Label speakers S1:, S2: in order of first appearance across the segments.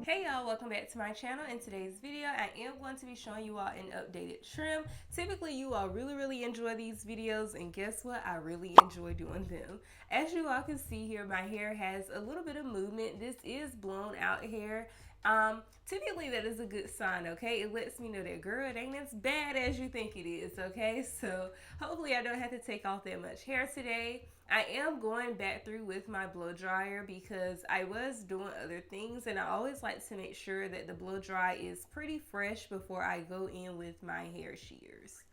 S1: Hey y'all, welcome back to my channel. In today's video, I am going to be showing you all an updated trim. Typically, you all really enjoy these videos, and guess what? I really enjoy doing them. As you all can see here, my hair has a little bit of movement. This is blown out hair. Typically that is a good sign, okay? It lets me know that, girl, it ain't as bad as you think it is, okay? So hopefully I don't have to take off that much hair today. I am going back through with my blow dryer because I was doing other things, and I always like to make sure that the blow dry is pretty fresh before I go in with my hair shears.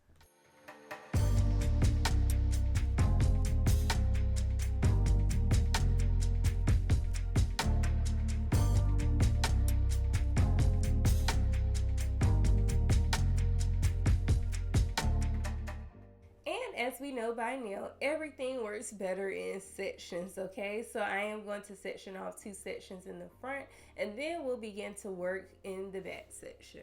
S1: As we know by now, everything works better in sections, okay? So I am going to section off 2 sections in the front, and then we'll begin to work in the back section.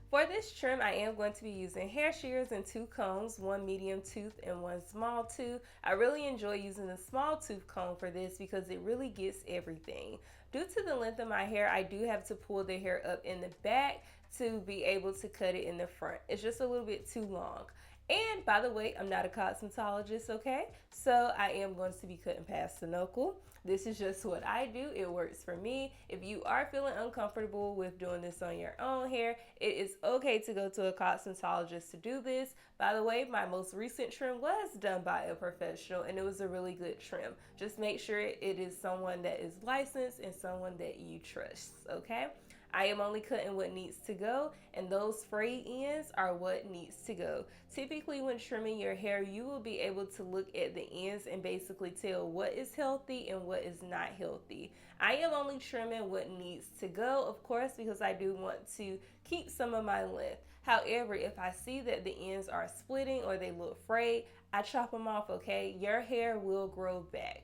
S1: For this trim, I am going to be using hair shears and 2 combs, one medium tooth and one small tooth. I really enjoy using the small tooth comb for this because it really gets everything. Due to the length of my hair, I do have to pull the hair up in the back to be able to cut it in the front. It's just a little bit too long. And by the way, I'm not a cosmetologist, okay? So I am going to be cutting past the knuckle. This is just what I do. It works for me. If you are feeling uncomfortable with doing this on your own hair, it is okay to go to a cosmetologist to do this. By the way, my most recent trim was done by a professional, and it was a really good trim. Just make sure it is someone that is licensed and someone that you trust, okay? I am only cutting what needs to go, and those frayed ends are what needs to go. Typically, when trimming your hair, you will be able to look at the ends and basically tell what is healthy and what is not healthy. I am only trimming what needs to go, of course, because I do want to keep some of my length. However, if I see that the ends are splitting or they look frayed, I chop them off, okay? Your hair will grow back.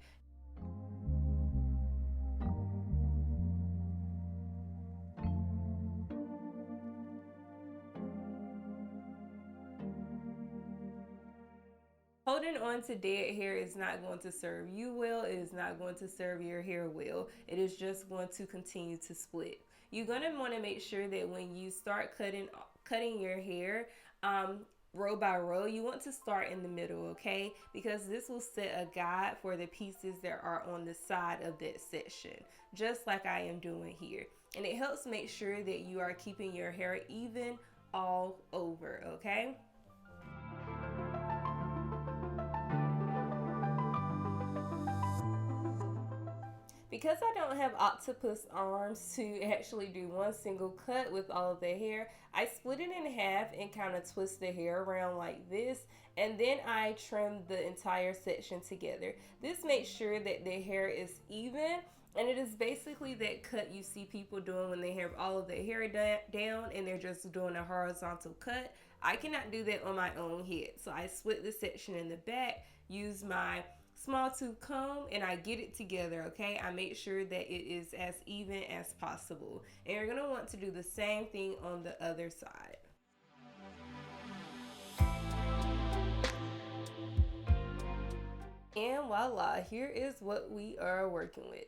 S1: Holding on to dead hair is not going to serve you well. It is not going to serve your hair well. It is just going to continue to split. You're going to want to make sure that when you start cutting your hair, row by row, you want to start in the middle, okay? Because this will set a guide for the pieces that are on the side of that section, just like I am doing here. And it helps make sure that you are keeping your hair even all over, okay? Because I don't have octopus arms to actually do one single cut with all of the hair, I split it in half and kind of twist the hair around like this, and then I trim the entire section together. This makes sure that the hair is even, and it is basically that cut you see people doing when they have all of their hair down and they're just doing a horizontal cut. I cannot do that on my own head, so I split the section in the back, use my small tooth comb, and I get it together, okay? I make sure that it is as even as possible. And you're gonna want to do the same thing on the other side. And voila, here is what we are working with.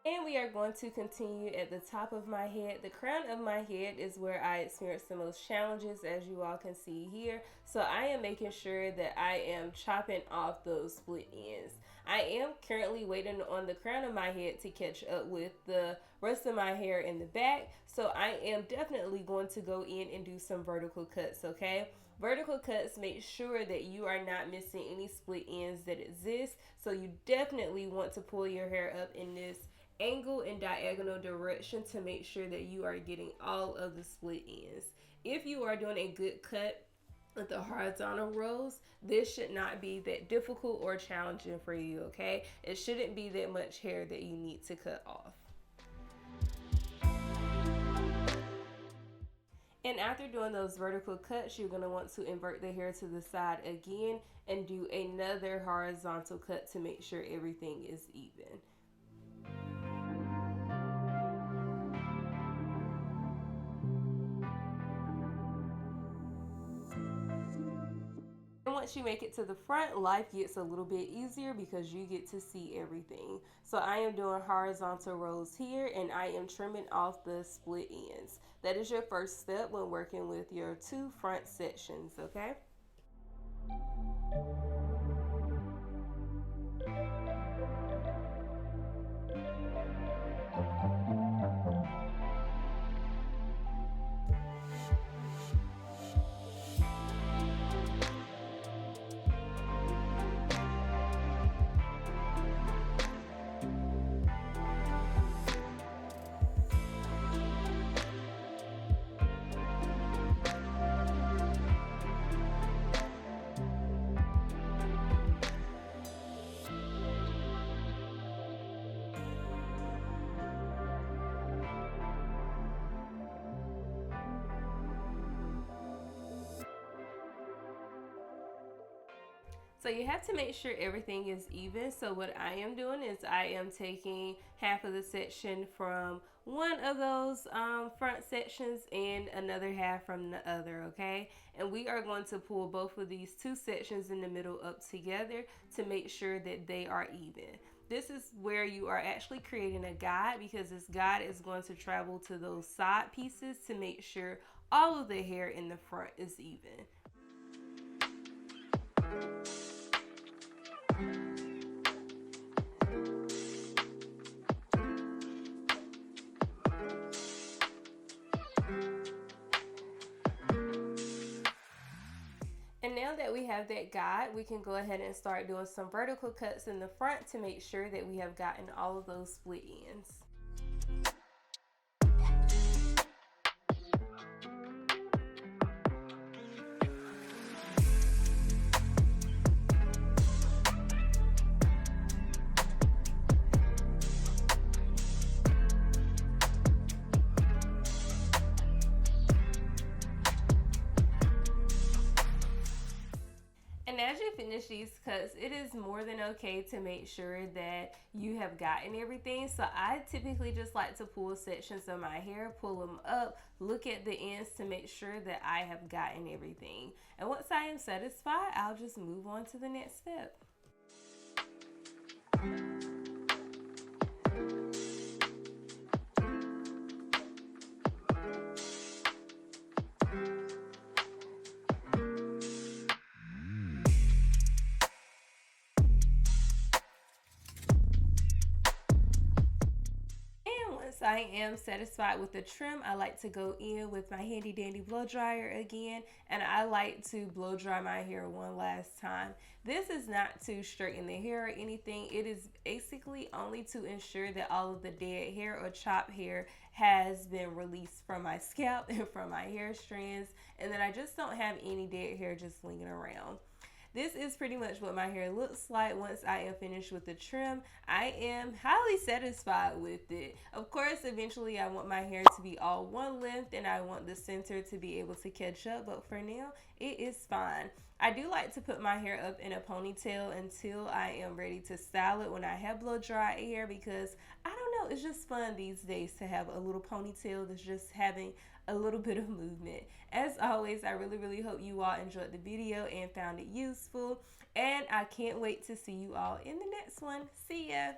S1: And we are going to continue at the top of my head. The crown of my head is where I experience the most challenges, as you all can see here. So I am making sure that I am chopping off those split ends. I am currently waiting on the crown of my head to catch up with the rest of my hair in the back. So I am definitely going to go in and do some vertical cuts, okay? Vertical cuts make sure that you are not missing any split ends that exist. So you definitely want to pull your hair up in this angle and diagonal direction to make sure that you are getting all of the split ends. If you are doing a good cut, with the horizontal rows, this should not be that difficult or challenging for you, okay? It shouldn't be that much hair that you need to cut off. And after doing those vertical cuts, you're going to want to invert the hair to the side again and do another horizontal cut to make sure everything is even. And once you make it to the front, life gets a little bit easier because you get to see everything. So I am doing horizontal rows here, and I am trimming off the split ends. That is your first step when working with your two front sections, okay? So you have to make sure everything is even. So what I am doing is I am taking half of the section from one of those front sections and another half from the other, okay? And we are going to pull both of these two sections in the middle up together to make sure that they are even. This is where you are actually creating a guide, because this guide is going to travel to those side pieces to make sure all of the hair in the front is even. And now that we have that guide, we can go ahead and start doing some vertical cuts in the front to make sure that we have gotten all of those split ends. And as you finish these cuts, it is more than okay to make sure that you have gotten everything. So I typically just like to pull sections of my hair, pull them up, look at the ends to make sure that I have gotten everything. And once I am satisfied, I'll just move on to the next step. Once I am satisfied with the trim, I like to go in with my handy dandy blow dryer again, and I like to blow dry my hair one last time. This is not to straighten the hair or anything. It is basically only to ensure that all of the dead hair or chopped hair has been released from my scalp and from my hair strands, and that I just don't have any dead hair just lingering around. This is pretty much what my hair looks like once I am finished with the trim. I am highly satisfied with it. Of course, eventually I want my hair to be all one length and I want the center to be able to catch up, but for now, it is fine. I do like to put my hair up in a ponytail until I am ready to style it when I have blow dry hair, because I don't know, it's just fun these days to have a little ponytail that's just having a little bit of movement. As always, I really hope you all enjoyed the video and found it useful, and I can't wait to see you all in the next one. See ya!